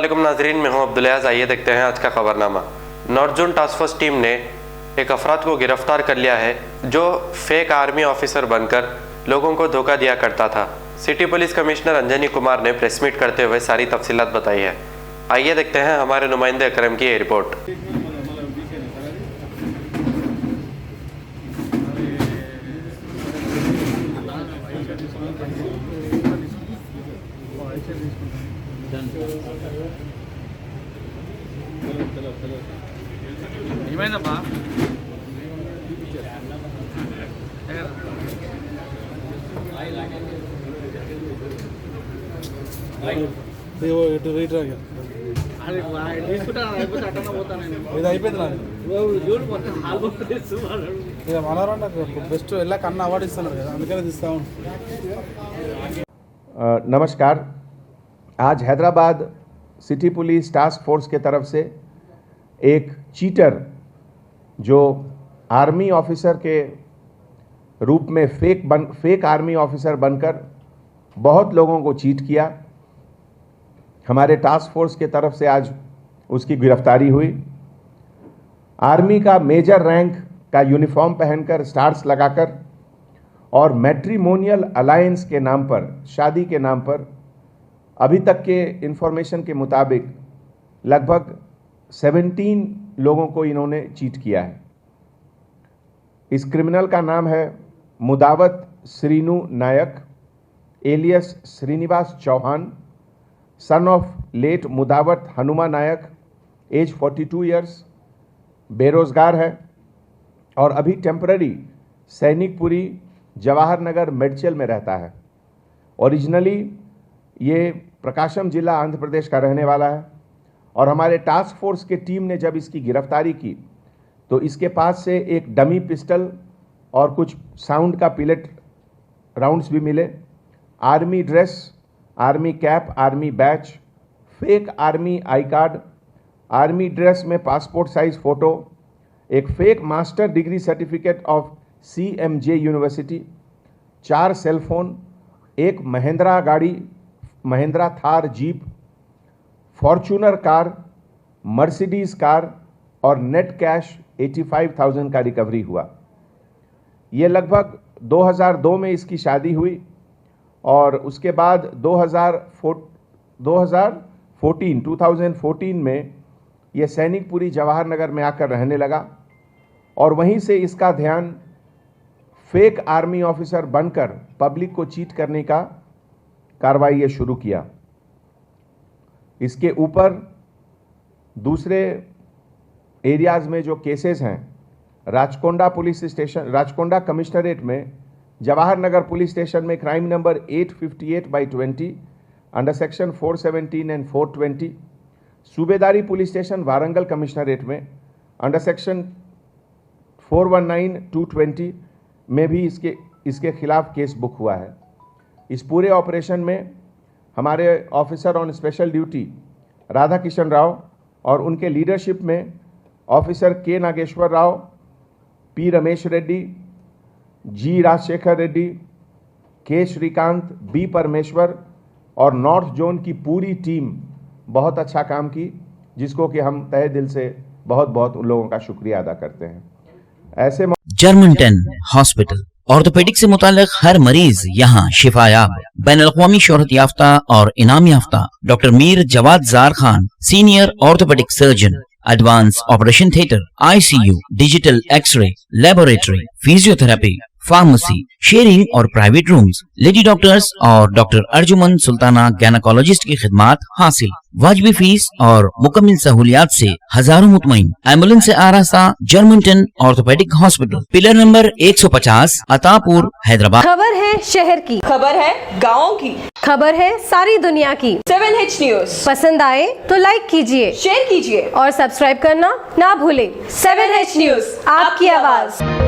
अस्सलामुअलैकुम नाजरीन, मैं हूं अब्दुल-अयाज़। आइए देखते हैं आज का खबरनामा। North zone task force team ने एक अफराद को गिरफ्तार कर लिया है जो फेक आर्मी ऑफिसर बनकर लोगों को धोखा दिया करता था। City police commissioner Anjani Kumar ने प्रेस मीट करते हुए सारी तफसीलात बताई है। आइए देखते हैं हमारे नुमाइंदे अकरम की ये रिपोर्ट। ఏమైందమ్మా? ఇది అయిపోయింది ఇక మనోరండి బెస్ట్ వెళ్ళా కన్నా అవార్డు ఇస్తున్నారు కదా, అందుకనే తీస్తా ఉంటాం। नमस्कार। आज Hyderabad city police task force के तरफ से एक चीटर जो आर्मी ऑफिसर के रूप में फेक आर्मी ऑफिसर बनकर बहुत लोगों को चीट किया, हमारे टास्क फोर्स के तरफ से आज उसकी गिरफ्तारी हुई। आर्मी का मेजर रैंक का यूनिफॉर्म पहनकर, स्टार्स लगाकर और मैट्रिमोनियल अलायंस के नाम पर, शादी के नाम पर अभी तक के इंफॉर्मेशन के मुताबिक लगभग 17 लोगों को इन्होंने चीट किया है। इस क्रिमिनल का नाम है Mudavath Srinu Nayak alias Srinivas Chauhan, son of late Mudavath Hanuma Nayak, age 42 years, बेरोजगार है और अभी टेम्पररी सैनिकपुरी जवाहर नगर मेडचल में रहता है। ओरिजिनली ये प्रकाशम जिला आंध्र प्रदेश का रहने वाला है और हमारे टास्क फोर्स के टीम ने जब इसकी गिरफ्तारी की तो इसके पास से एक डमी पिस्टल और कुछ साउंड का पिलेट राउंड्स भी मिले। Army dress, army cap, army batch, fake army I card, army dress में पासपोर्ट साइज फ़ोटो, एक fake master degree certificate of CMJ university, 4 cellphone, एक महिंद्रा गाड़ी, Mahindra Thar jeep, Fortuner car, Mercedes car और net cash 85,000 का recovery हुआ। ये लगभग 2002 में इसकी शादी हुई और उसके बाद 2014 में ये सैनिकपुरी जवाहर नगर में आकर रहने लगा और वहीं से इसका ध्यान फेक आर्मी ऑफिसर बनकर पब्लिक को चीट करने का कार्रवाई ये शुरू किया। इसके ऊपर दूसरे एरियाज़ में जो केसेस हैं, Rachakonda police station, Rachakonda commissionerate में, जवाहर नगर पुलिस स्टेशन में crime number 858/20 under section 417 and 420, Subedari police station Warangal commissionerate में अंडर सेक्शन 419/220 में भी इसके खिलाफ केस बुक हुआ है। इस पूरे ऑपरेशन में हमारे officer on special duty Radha Kishan Rao और उनके लीडरशिप में ऑफिसर के नागेश्वर राव, पी रमेश रेड्डी, जी राजशेखर रेड्डी, के श्रीकांत, बी परमेश्वर और नॉर्थ जोन की पूरी टीम बहुत अच्छा काम की, जिसको कि हम तहे दिल से बहुत बहुत उन लोगों का शुक्रिया अदा करते हैं। ऐसे जर्मनटन हॉस्पिटल ऑर्थोपेडिक से मुताल्लिक हर मरीज यहाँ शिफायाब। बैनुल-अक़वामी शोहरत याफ्ता और इनाम याफ्ता doctor Mir Jawad Zar Khan, senior orthopaedic surgeon, advance operation theatre, ICU, digital x-ray, laboratory, physiotherapy, pharmacy, sharing और प्राइवेट रूम्स, लेडी डॉक्टर्स और डॉक्टर अर्जुमन सुल्ताना गैनकोलॉजिस्ट की खिदमात हासिल। वाजिबी फीस और मुकम्मल सहूलियात से हजारों मुतमईन। एम्बुलेंस से आरास्ता Germanton orthopaedic hospital, pillar number 150, Attapur, Hyderabad. खबर है शहर की, खबर है गाँव की, खबर है सारी दुनिया की। 7H न्यूज पसंद आए तो लाइक कीजिए, शेयर कीजिए और सब्सक्राइब करना ना भूले। 7H न्यूज, आपकी आवाज।